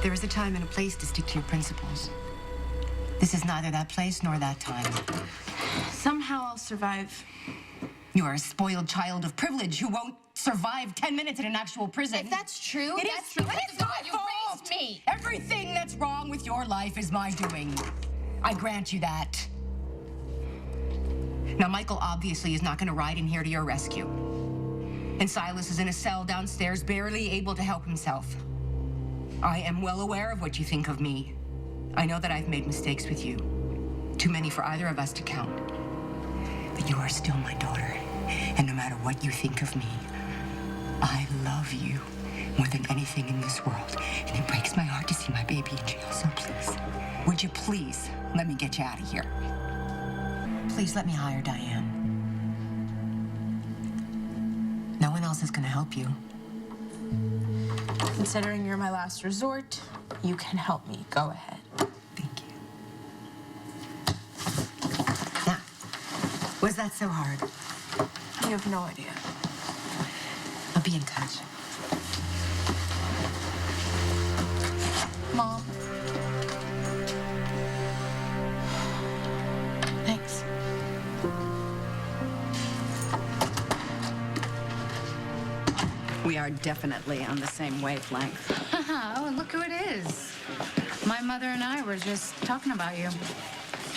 There is a time and a place to stick to your principles. This is neither that place nor that time. Somehow I'll survive. You are a spoiled child of privilege who won't survive 10 minutes in an actual prison. If that's true, That's true. It's my fault. You raised me. Everything that's wrong with your life is my doing. I grant you that. Now, Michael obviously is not going to ride in here to your rescue. And Silas is in a cell downstairs, barely able to help himself. I am well aware of what you think of me. I know that I've made mistakes with you. Too many for either of us to count. But you are still my daughter. And no matter what you think of me, I love you more than anything in this world. And it breaks my heart to see my baby in jail. So please, would you please let me get you out of here? Please let me hire Diane. No one else is going to help you. Considering you're my last resort, you can help me. Go ahead. Thank you. Now, was that so hard? You have no idea. I'll be in touch. Mom. Thanks. We are definitely on the same wavelength. Oh, and look who it is. My mother and I were just talking about you.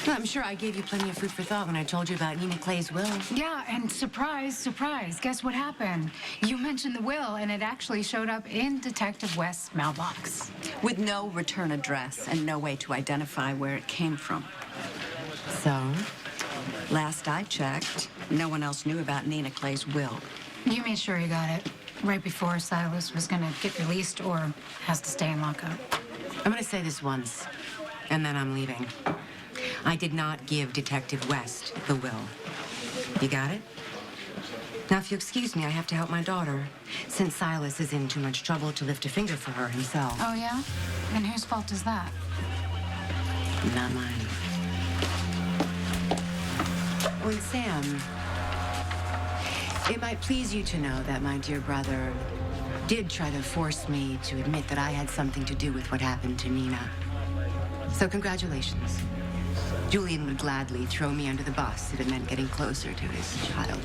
Well, I'm sure I gave you plenty of food for thought when I told you about Nina Clay's will. Yeah, and surprise, surprise, guess what happened? You mentioned the will, and it actually showed up in Detective West's mailbox. With no return address and no way to identify where it came from. So? Last I checked, no one else knew about Nina Clay's will. You made sure you got it right before Silas was gonna get released or has to stay in lockup. I'm going to say this once, and then I'm leaving. I did not give Detective West the will. You got it? Now, if you excuse me, I have to help my daughter, since Silas is in too much trouble to lift a finger for her himself. Oh, yeah? And whose fault is that? Not mine. Oh, and Sam, it might please you to know that my dear brother did try to force me to admit that I had something to do with what happened to Nina. So congratulations. Julian would gladly throw me under the bus if it meant getting closer to his child.